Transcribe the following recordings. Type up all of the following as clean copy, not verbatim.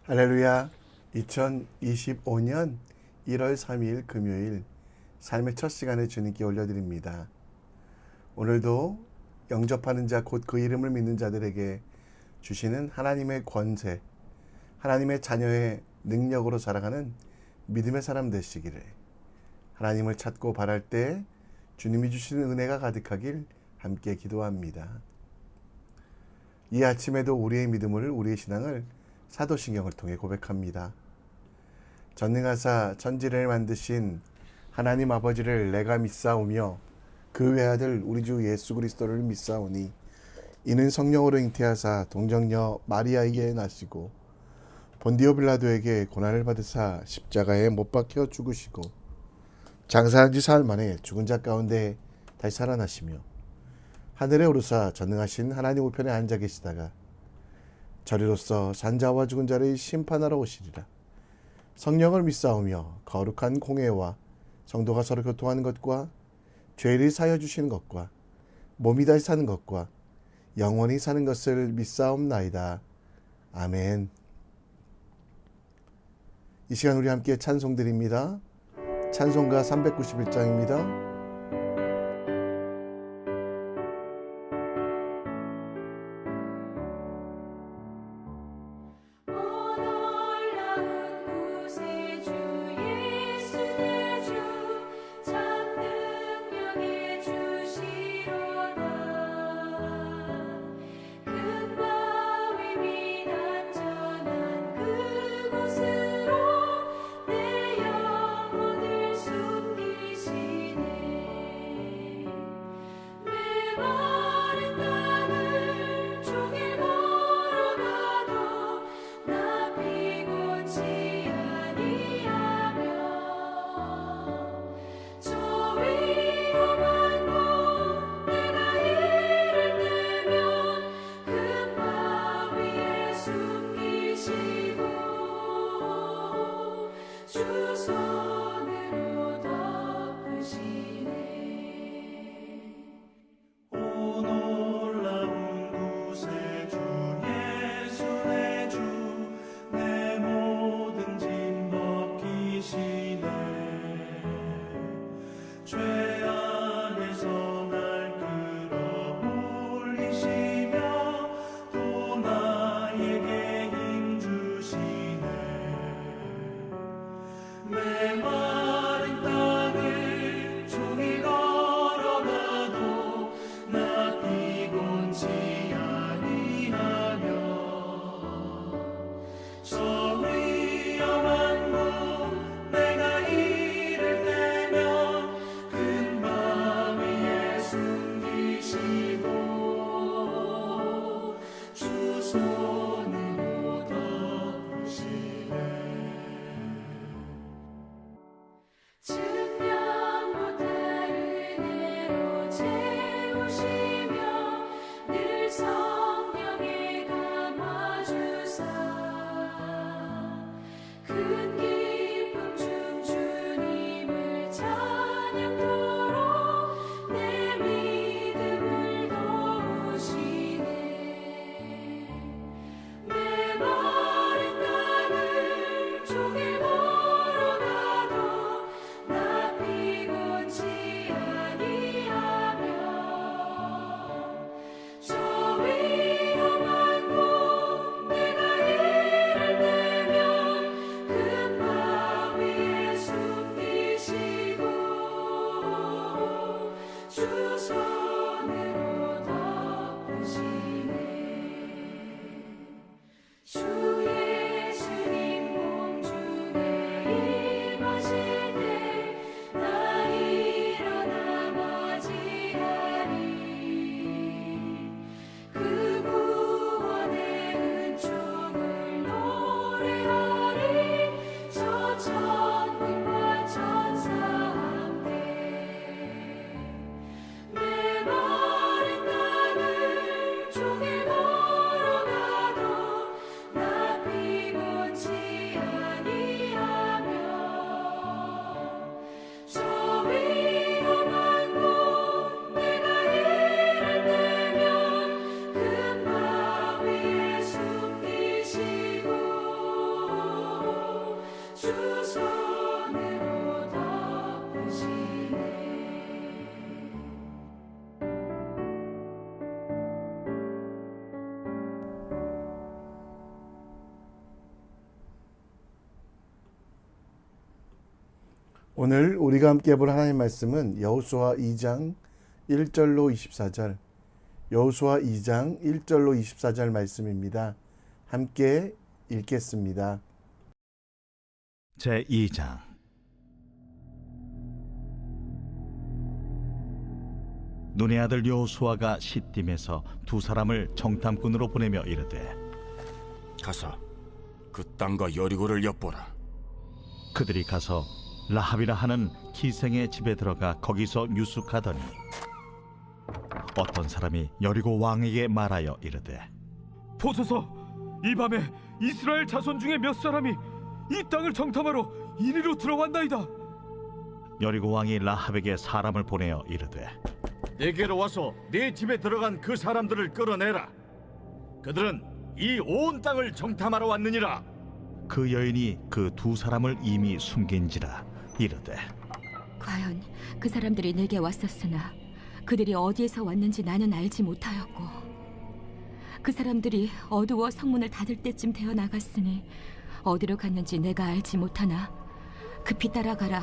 할렐루야. 2025년 1월 3일 금요일 삶의 첫 시간에 주님께 올려드립니다. 오늘도 영접하는 자 곧 그 이름을 믿는 자들에게 주시는 하나님의 권세, 하나님의 자녀의 능력으로 살아가는 믿음의 사람 되시기를, 하나님을 찾고 바랄 때 주님이 주시는 은혜가 가득하길 함께 기도합니다. 이 아침에도 우리의 믿음을, 우리의 신앙을 사도신경을 통해 고백합니다. 전능하사 천지를 만드신 하나님 아버지를 내가 믿사오며 그 외아들 우리 주 예수 그리스도를 믿사오니 이는 성령으로 잉태하사 동정녀 마리아에게 나시고 본디오 빌라도에게 고난을 받으사 십자가에 못 박혀 죽으시고 장사한 지 사흘 만에 죽은 자 가운데 다시 살아나시며 하늘에 오르사 전능하신 하나님 우편에 앉아 계시다가 저리로서 산자와 죽은 자를 심판하러 오시리라. 성령을 믿사오며 거룩한 공회와 성도가 서로 교통하는 것과 죄를 사여 주시는 것과 몸이 다시 사는 것과 영원히 사는 것을 믿사옵나이다. 아멘. 이 시간 우리 함께 찬송 드립니다. 찬송가 391장입니다. 그 오늘 우리가 함께 볼 하나님의 말씀은 여호수아 2장 1절로 24절, 여호수아 2장 1절로 24절 말씀입니다. 함께 읽겠습니다. 제2장. 눈의 아들 여호수아가 시딤에서 두 사람을 정탐꾼으로 보내며 이르되, 가서 그 땅과 여리고를 엿보라. 그들이 가서 라합이라 하는 기생의 집에 들어가 거기서 유숙하더니 어떤 사람이 여리고 왕에게 말하여 이르되, 보소서, 이 밤에 이스라엘 자손 중에 몇 사람이 이 땅을 정탐하러 이리로 들어왔나이다. 여리고 왕이 라합에게 사람을 보내어 이르되, 내게로 와서 네 집에 들어간 그 사람들을 끌어내라. 그들은 이 온 땅을 정탐하러 왔느니라. 그 여인이 그 두 사람을 이미 숨긴지라 이르되, 과연 그 사람들이 내게 왔었으나 그들이 어디에서 왔는지 나는 알지 못하였고, 그 사람들이 어두워 성문을 닫을 때쯤 되어 나갔으니 어디로 갔는지 내가 알지 못하나 급히 따라가라.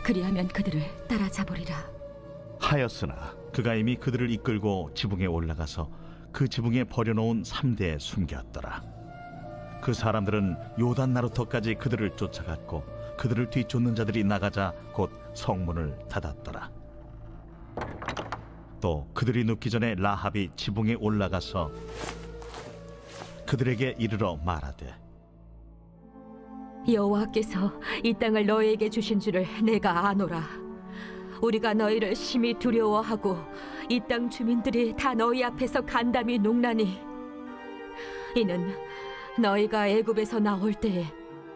그리하면 그들을 따라잡으리라 하였으나 그가 이미 그들을 이끌고 지붕에 올라가서 그 지붕에 버려놓은 3대에 숨겼더라. 그 사람들은 요단 나루터까지 그들을 쫓아갔고 그들을 뒤쫓는 자들이 나가자 곧 성문을 닫았더라. 또 그들이 눕기 전에 라합이 지붕에 올라가서 그들에게 이르러 말하되, 여호와께서 이 땅을 너희에게 주신 줄을 내가 아노라. 우리가 너희를 심히 두려워하고 이 땅 주민들이 다 너희 앞에서 간담이 녹나니, 이는 너희가 애굽에서 나올 때에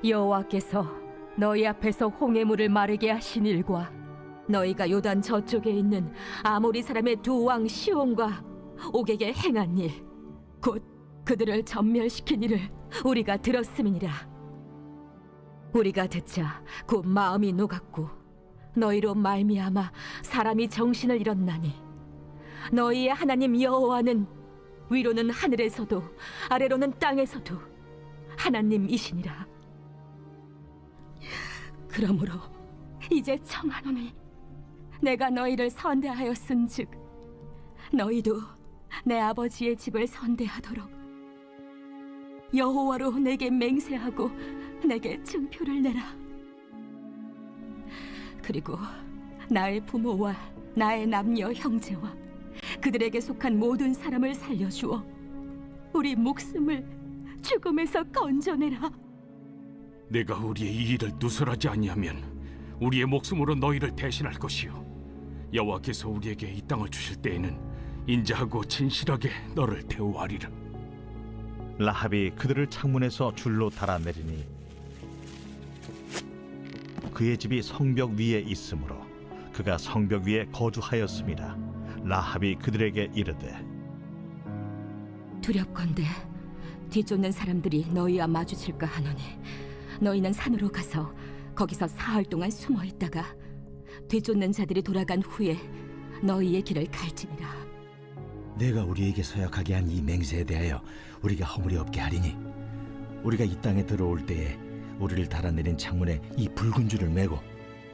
여호와께서 너희 앞에서 홍해물을 마르게 하신 일과 너희가 요단 저쪽에 있는 아모리 사람의 두 왕 시온과 옥에게 행한 일, 곧 그들을 전멸시킨 일을 우리가 들었음이니라. 우리가 듣자 곧 마음이 녹았고 너희로 말미암아 사람이 정신을 잃었나니, 너희의 하나님 여호와는 위로는 하늘에서도 아래로는 땅에서도 하나님이시니라. 그러므로 이제 청하노니 내가 너희를 선대하였은즉 너희도 내 아버지의 집을 선대하도록 여호와로 내게 맹세하고 내게 증표를 내라. 그리고 나의 부모와 나의 남녀 형제와 그들에게 속한 모든 사람을 살려주어 우리 목숨을 죽음에서 건져내라. 내가 우리의 이 일을 누설하지 아니하면 우리의 목숨으로 너희를 대신할 것이요, 여호와께서 우리에게 이 땅을 주실 때에는 인자하고 진실하게 너를 대우하리라. 라합이 그들을 창문에서 줄로 달아내리니 그의 집이 성벽 위에 있으므로 그가 성벽 위에 거주하였습니다. 라합이 그들에게 이르되, 두렵건대 뒤쫓는 사람들이 너희와 마주칠까 하노니 너희는 산으로 가서 거기서 사흘 동안 숨어 있다가 뒤쫓는 자들이 돌아간 후에 너희의 길을 갈지니라. 내가 우리에게 서약하게 한 이 맹세에 대하여 우리가 허물이 없게 하리니, 우리가 이 땅에 들어올 때에 우리를 달아내린 창문에 이 붉은 줄을 매고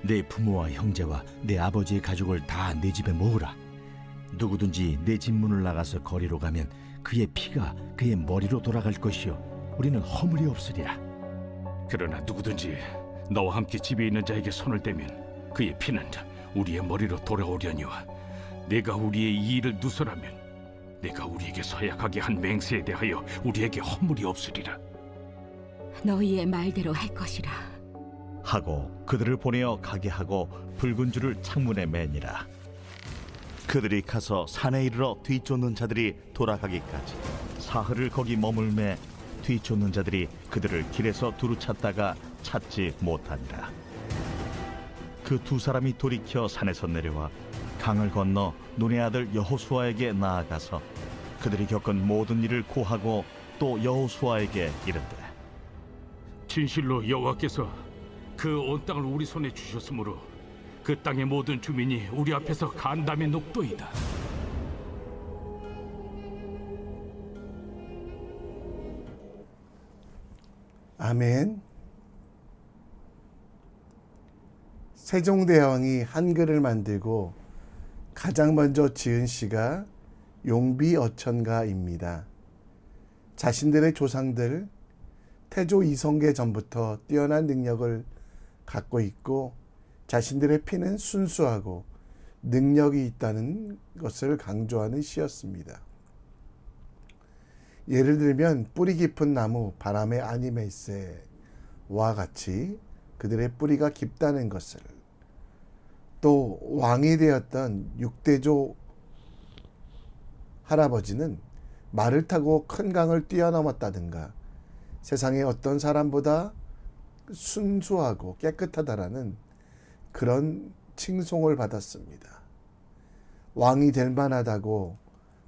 내 부모와 형제와 내 아버지의 가족을 다 내 집에 모으라. 누구든지 내 집 문을 나가서 거리로 가면 그의 피가 그의 머리로 돌아갈 것이요, 우리는 허물이 없으리라. 그러나 누구든지 너와 함께 집에 있는 자에게 손을 대면 그의 피는 우리의 머리로 돌아오려니와, 내가 우리의 이 일을 누설하면 내가 우리에게 서약하게 한 맹세에 대하여 우리에게 허물이 없으리라. 너희의 말대로 할 것이라 하고 그들을 보내어 가게 하고 붉은 줄을 창문에 매니라. 그들이 가서 산에 이르러 뒤쫓는 자들이 돌아가기까지 사흘을 거기 머물매 뒤쫓는 자들이 그들을 길에서 두루 찾다가 찾지 못하니라. 그 두 사람이 돌이켜 산에서 내려와 강을 건너 눈의 아들 여호수아에게 나아가서 그들이 겪은 모든 일을 고하고 또 여호수아에게 이르되, 진실로 여호와께서 그 온 땅을 우리 손에 주셨으므로 그 땅의 모든 주민이 우리 앞에서 간담이 녹도이다. 아멘. 세종대왕이 한글을 만들고 가장 먼저 지은 시가 용비어천가입니다. 자신들의 조상들 태조 이성계 전부터 뛰어난 능력을 갖고 있고 자신들의 피는 순수하고 능력이 있다는 것을 강조하는 시였습니다. 예를 들면 뿌리 깊은 나무 바람의 아니메세와 같이 그들의 뿌리가 깊다는 것을, 또 왕이 되었던 육대조 할아버지는 말을 타고 큰 강을 뛰어넘었다든가 세상에 어떤 사람보다 순수하고 깨끗하다라는 그런 칭송을 받았습니다. 왕이 될 만하다고,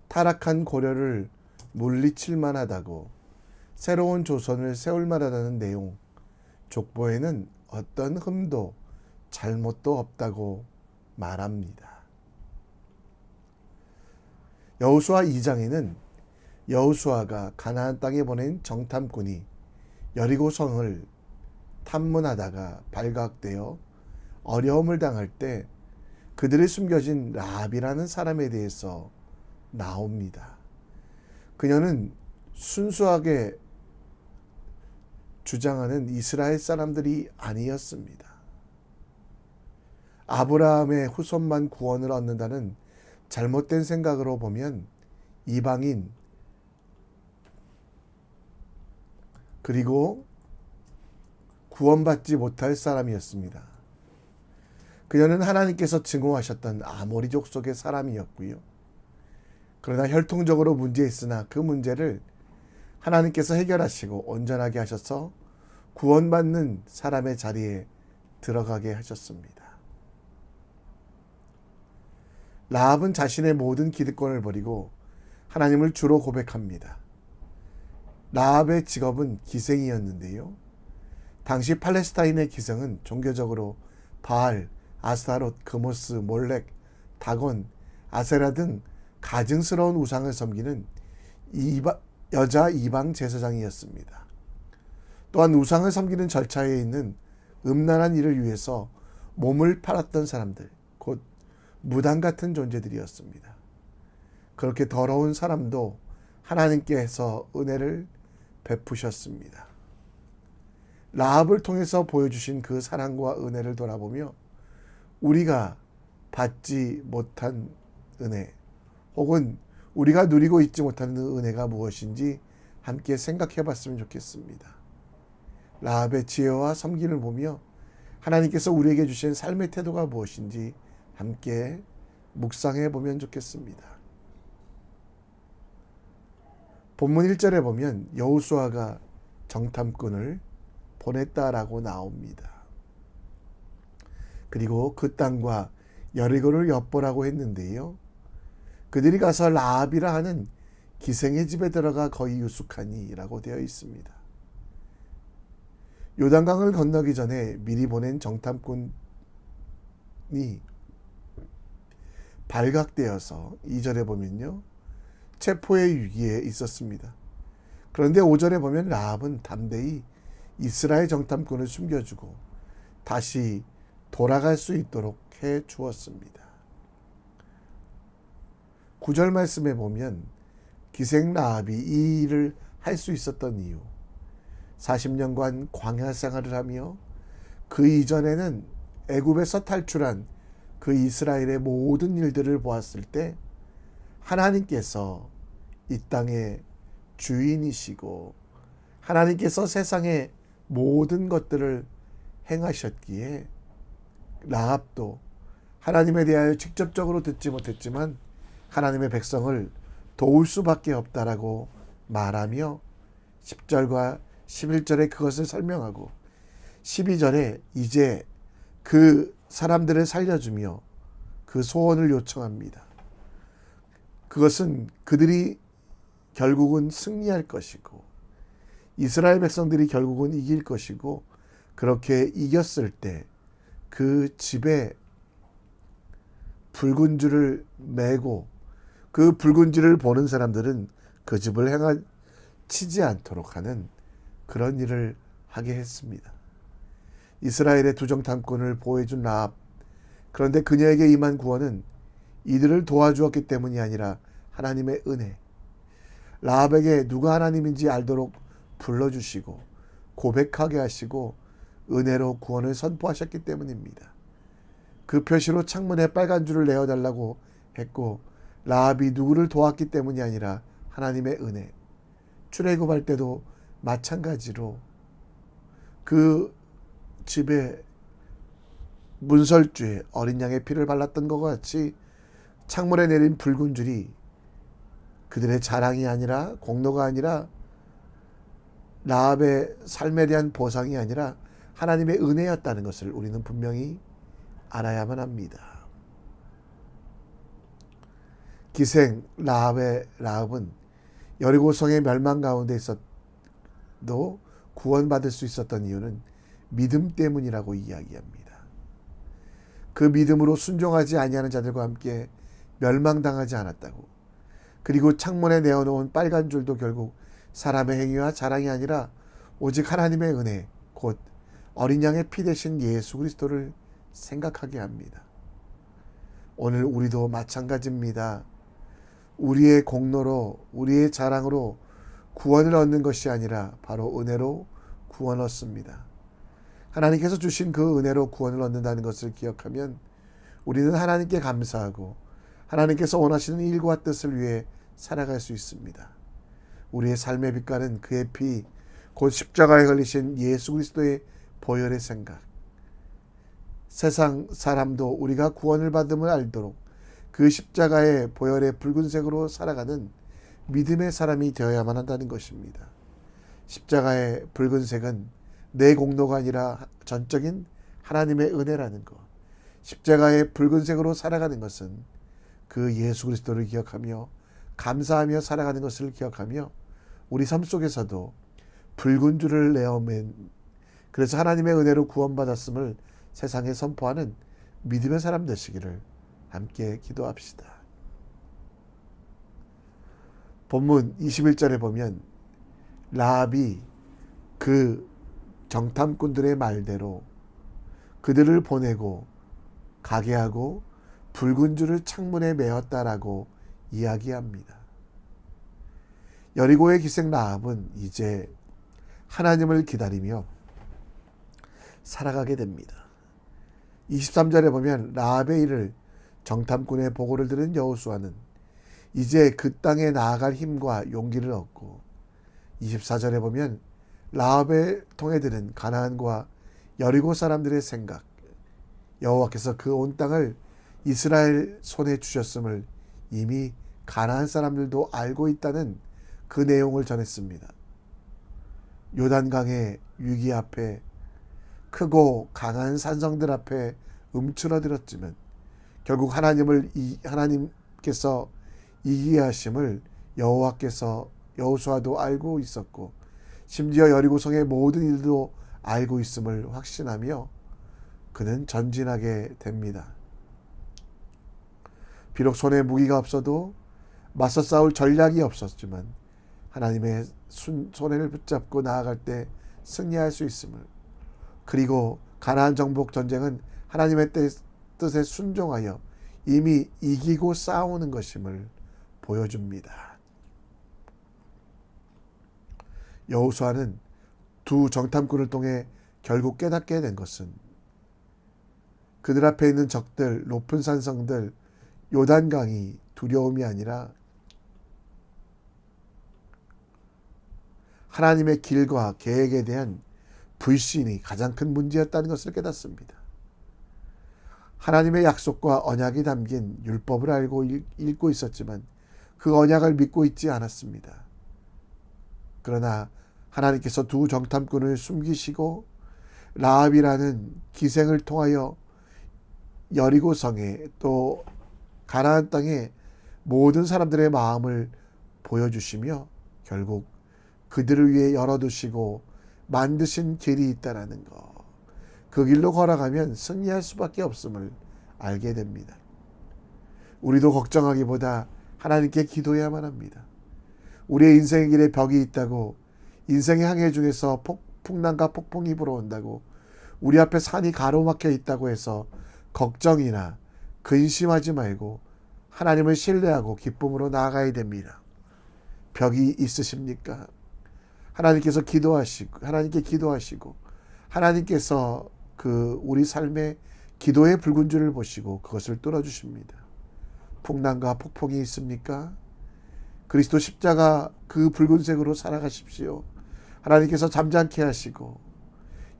타락한 고려를 물리칠 만하다고, 새로운 조선을 세울 만하다는 내용, 족보에는 어떤 흠도 잘못도 없다고 말합니다. 여호수아 2장에는 여호수아가 가나안 땅에 보낸 정탐꾼이 여리고성을 탐문하다가 발각되어 어려움을 당할 때 그들이 숨겨진 라합이라는 사람에 대해서 나옵니다. 그녀는 순수하게 주장하는 이스라엘 사람들이 아니었습니다. 아브라함의 후손만 구원을 얻는다는 잘못된 생각으로 보면 이방인 그리고 구원받지 못할 사람이었습니다. 그녀는 하나님께서 증오하셨던 아모리족 속의 사람이었고요. 그러나 혈통적으로 문제있으나 그 문제를 하나님께서 해결하시고 온전하게 하셔서 구원받는 사람의 자리에 들어가게 하셨습니다. 라합은 자신의 모든 기득권을 버리고 하나님을 주로 고백합니다. 라합의 직업은 기생이었는데요. 당시 팔레스타인의 기생은 종교적으로 바알, 아스타롯, 그모스, 몰렉, 다곤, 아세라 등 가증스러운 우상을 섬기는 여자 이방 제사장이었습니다. 또한 우상을 섬기는 절차에 있는 음란한 일을 위해서 몸을 팔았던 사람들, 곧 무당 같은 존재들이었습니다. 그렇게 더러운 사람도 하나님께서 은혜를 베푸셨습니다. 라합을 통해서 보여주신 그 사랑과 은혜를 돌아보며 우리가 받지 못한 은혜 혹은 우리가 누리고 있지 못하는 은혜가 무엇인지 함께 생각해 봤으면 좋겠습니다. 라합의 지혜와 섬김을 보며 하나님께서 우리에게 주신 삶의 태도가 무엇인지 함께 묵상해 보면 좋겠습니다. 본문 1절에 보면 여호수아가 정탐꾼을 보냈다라고 나옵니다. 그리고 그 땅과 여리고를 엿보라고 했는데요. 그들이 가서 라합이라 하는 기생의 집에 들어가 거의 유숙하니 라고 되어 있습니다. 요단강을 건너기 전에 미리 보낸 정탐꾼이 발각되어서 2절에 보면요. 체포의 위기에 있었습니다. 그런데 5절에 보면 라합은 담대히 이스라엘 정탐꾼을 숨겨주고 다시 돌아갈 수 있도록 해 주었습니다. 9절 말씀에 보면 기생 라합이 이 일을 할 수 있었던 이유, 40년간 광야 생활을 하며 그 이전에는 애굽에서 탈출한 그 이스라엘의 모든 일들을 보았을 때 하나님께서 이 땅의 주인이시고 하나님께서 세상의 모든 것들을 행하셨기에 라합도 하나님에 대하여 직접적으로 듣지 못했지만 하나님의 백성을 도울 수밖에 없다라고 말하며 10절과 11절에 그것을 설명하고 12절에 이제 그 사람들을 살려주며 그 소원을 요청합니다. 그것은 그들이 결국은 승리할 것이고 이스라엘 백성들이 결국은 이길 것이고 그렇게 이겼을 때 그 집에 붉은 줄을 매고 그 붉은 줄을 보는 사람들은 그 집을 치지 않도록 하는 그런 일을 하게 했습니다. 이스라엘의 두 정탐꾼을 보호해준 라합. 그런데 그녀에게 임한 구원은 이들을 도와주었기 때문이 아니라 하나님의 은혜. 라합에게 누가 하나님인지 알도록 불러주시고 고백하게 하시고 은혜로 구원을 선포하셨기 때문입니다. 그 표시로 창문에 빨간 줄을 내어달라고 했고, 라합이 누구를 도왔기 때문이 아니라 하나님의 은혜. 출애굽할 때도 마찬가지로 그 집에 문설주에 어린 양의 피를 발랐던 것과 같이 창문에 내린 붉은 줄이 그들의 자랑이 아니라, 공로가 아니라, 라합의 삶에 대한 보상이 아니라 하나님의 은혜였다는 것을 우리는 분명히 알아야만 합니다. 기생 라합은 여리고성의 멸망 가운데 있어도 구원받을 수 있었던 이유는 믿음 때문이라고 이야기합니다. 그 믿음으로 순종하지 아니하는 자들과 함께 멸망당하지 않았다고. 그리고 창문에 내어놓은 빨간 줄도 결국 사람의 행위와 자랑이 아니라 오직 하나님의 은혜, 곧 어린 양의 피 대신 예수 그리스도를 생각하게 합니다. 오늘 우리도 마찬가지입니다. 우리의 공로로, 우리의 자랑으로 구원을 얻는 것이 아니라 바로 은혜로 구원을 얻습니다. 하나님께서 주신 그 은혜로 구원을 얻는다는 것을 기억하면 우리는 하나님께 감사하고 하나님께서 원하시는 일과 뜻을 위해 살아갈 수 있습니다. 우리의 삶의 빛깔은 그의 피, 곧 십자가에 걸리신 예수 그리스도의 보혈의 생각. 세상 사람도 우리가 구원을 받음을 알도록 그 십자가의 보혈의 붉은색으로 살아가는 믿음의 사람이 되어야만 한다는 것입니다. 십자가의 붉은색은 내 공로가 아니라 전적인 하나님의 은혜라는 것. 십자가의 붉은색으로 살아가는 것은 그 예수 그리스도를 기억하며 감사하며 살아가는 것을 기억하며 우리 삶 속에서도 붉은 줄을 내어맨, 그래서 하나님의 은혜로 구원받았음을 세상에 선포하는 믿음의 사람 되시기를 함께 기도합시다. 본문 21절에 보면 라합이 그 정탐꾼들의 말대로 그들을 보내고 가게 하고 붉은 줄을 창문에 메었다라고 이야기합니다. 여리고의 기생 라합은 이제 하나님을 기다리며 살아가게 됩니다. 23절에 보면 라합의 일을 정탐꾼의 보고를 들은 여호수아는 이제 그 땅에 나아갈 힘과 용기를 얻고, 24절에 보면 라합의 통해 들은 가나안과 여리고 사람들의 생각, 여호와께서 그 온 땅을 이스라엘 손에 주셨음을 이미 가나안 사람들도 알고 있다는 그 내용을 전했습니다. 요단강의 위기 앞에, 크고 강한 산성들 앞에 움츠러들었지만 결국 하나님께서 이기게 하심을 여호수아도 알고 있었고, 심지어 여리고성의 모든 일도 알고 있음을 확신하며 그는 전진하게 됩니다. 비록 손에 무기가 없어도 맞서 싸울 전략이 없었지만 하나님의 손해를 붙잡고 나아갈 때 승리할 수 있음을, 그리고 가나안 정복 전쟁은 하나님의 뜻에 순종하여 이미 이기고 싸우는 것임을 보여줍니다. 여호수아는 두 정탐꾼을 통해 결국 깨닫게 된 것은 그들 앞에 있는 적들, 높은 산성들, 요단강이 두려움이 아니라 하나님의 길과 계획에 대한 불신이 가장 큰 문제였다는 것을 깨닫습니다. 하나님의 약속과 언약이 담긴 율법을 알고 읽고 있었지만 그 언약을 믿고 있지 않았습니다. 그러나 하나님께서 두 정탐꾼을 숨기시고 라합이라는 기생을 통하여 여리고성에 또 가나안 땅에 모든 사람들의 마음을 보여주시며 결국 그들을 위해 열어두시고 만드신 길이 있다라는 것, 그 길로 걸어가면 승리할 수밖에 없음을 알게 됩니다. 우리도 걱정하기보다 하나님께 기도해야만 합니다. 우리의 인생의 길에 벽이 있다고, 인생의 항해 중에서 풍랑과 폭풍이 불어온다고, 우리 앞에 산이 가로막혀 있다고 해서 걱정이나 근심하지 말고 하나님을 신뢰하고 기쁨으로 나아가야 됩니다. 벽이 있으십니까? 하나님께 기도하시고 하나님께서 우리 삶의 기도의 붉은 줄을 보시고 그것을 뚫어주십니다. 풍랑과 폭풍이 있습니까? 그리스도 십자가 그 붉은색으로 살아가십시오. 하나님께서 잠잠케 하시고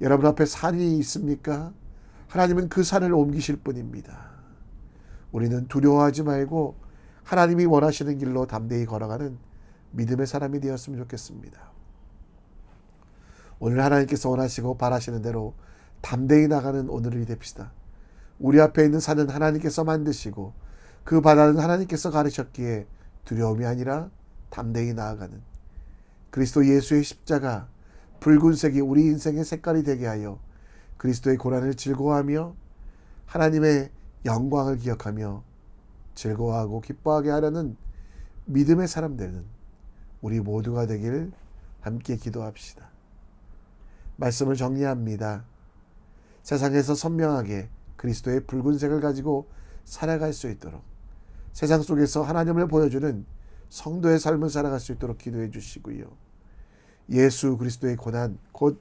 여러분 앞에 산이 있습니까? 하나님은 그 산을 옮기실 뿐입니다. 우리는 두려워하지 말고 하나님이 원하시는 길로 담대히 걸어가는 믿음의 사람이 되었으면 좋겠습니다. 오늘 하나님께서 원하시고 바라시는 대로 담대히 나가는 오늘이 됩시다. 우리 앞에 있는 산은 하나님께서 만드시고 그 바다는 하나님께서 가르셨기에 두려움이 아니라 담대히 나아가는 그리스도 예수의 십자가 붉은색이 우리 인생의 색깔이 되게 하여 그리스도의 고난을 즐거워하며 하나님의 영광을 기억하며 즐거워하고 기뻐하게 하려는 믿음의 사람 되는 우리 모두가 되길 함께 기도합시다. 말씀을 정리합니다. 세상에서 선명하게 그리스도의 붉은색을 가지고 살아갈 수 있도록 세상 속에서 하나님을 보여주는 성도의 삶을 살아갈 수 있도록 기도해 주시고요. 예수 그리스도의 고난 곧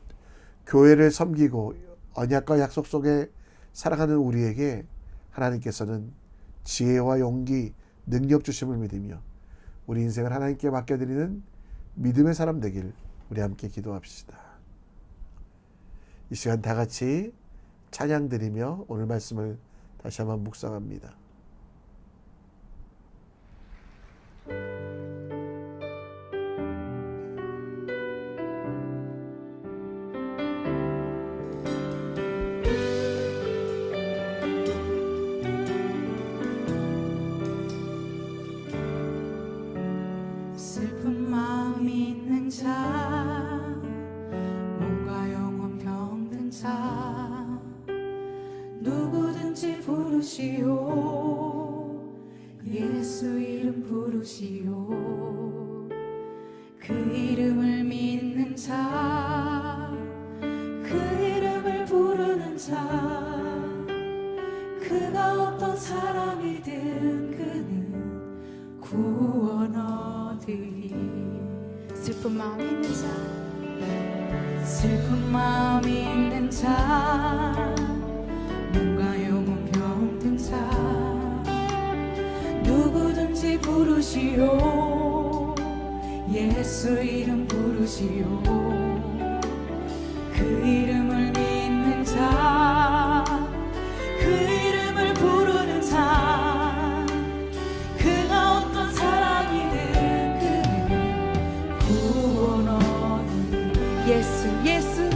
교회를 섬기고 언약과 약속 속에 살아가는 우리에게 하나님께서는 지혜와 용기, 능력 주심을 믿으며 우리 인생을 하나님께 맡겨드리는 믿음의 사람 되길 우리 함께 기도합시다. 이 시간 다 같이 찬양 드리며 오늘 말씀을 다시 한번 묵상합니다. 슬픈 마음 있는 자 몸과 영혼 병든 자 누구든지 부르시오 예수 이름 부르시오 그 이름을 믿는 자 그 이름을 부르는 자 그가 어떤 사람이든 그는 구원 얻으리 슬픈 마음 있는 자 슬픈 마음 있는 자 몸과 영혼 병든 자 누구든지 부르시오 예수 이름 부르시오 그 이름을 믿는 자 그 이름을 부르는 자 그가 어떤 사람이든 그는 구원 얻는 예수 예수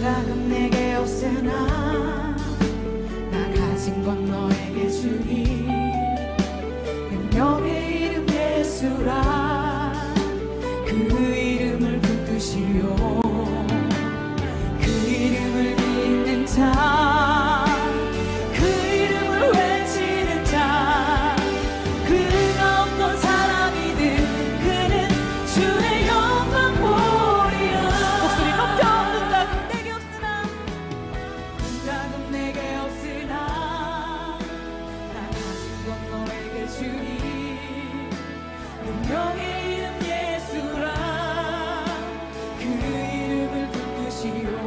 생각은 내게 없으나 나 가진 건 너에게 주니 능력의 이름 예수라 그 이름을 붙드시오 그 이름을 믿는 자 그 이름을 외치는 자 그가 어떤 사람이든 그는 주의 영광 보리라 목소리 높여 능력은 내게 없으나 나 가진 건 너에게 주니 능력의 이름 예수라 그 이름을 붙드시오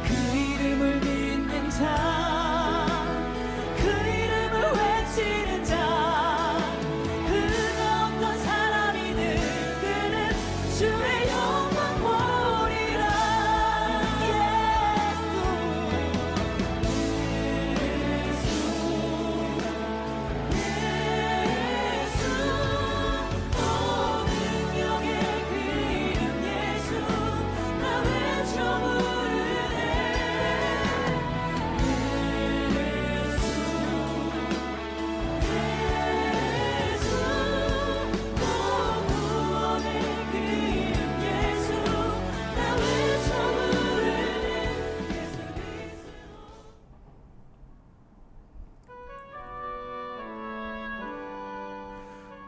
그 이름을 믿는 자 그 이름을 외치는 자 그가 어떤 사람이든 그는 주의 영광 보리라 예수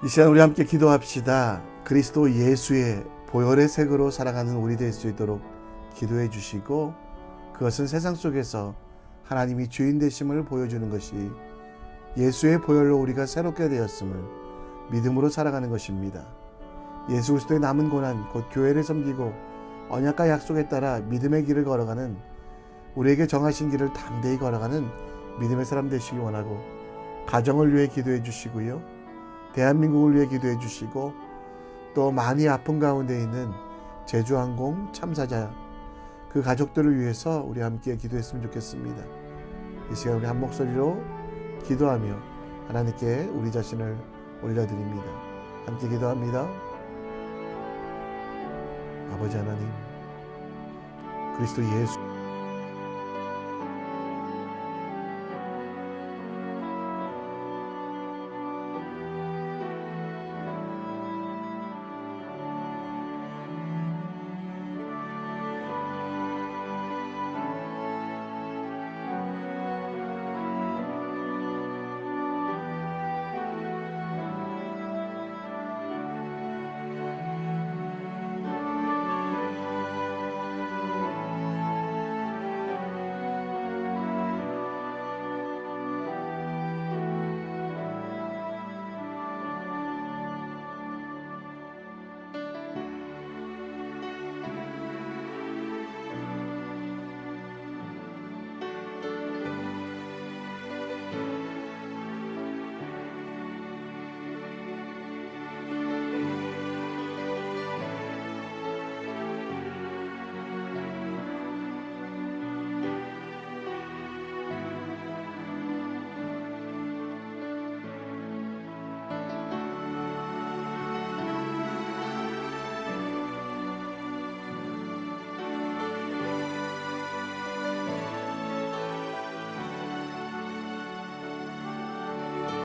이 시간 우리 함께 기도합시다. 그리스도 예수의 보혈의 색으로 살아가는 우리 될 수 있도록 기도해 주시고, 그것은 세상 속에서 하나님이 주인 되심을 보여주는 것이 예수의 보혈로 우리가 새롭게 되었음을 믿음으로 살아가는 것입니다. 예수 그리스도의 남은 고난 곧 교회를 섬기고 언약과 약속에 따라 믿음의 길을 걸어가는, 우리에게 정하신 길을 담대히 걸어가는 믿음의 사람 되시기 원하고, 가정을 위해 기도해 주시고요, 대한민국을 위해 기도해 주시고, 또 많이 아픈 가운데 있는 제주항공 참사자 그 가족들을 위해서 우리 함께 기도했으면 좋겠습니다. 이 시간 우리 한 목소리로 기도하며 하나님께 우리 자신을 올려드립니다. 함께 기도합니다. 아버지 하나님, 그리스도 예수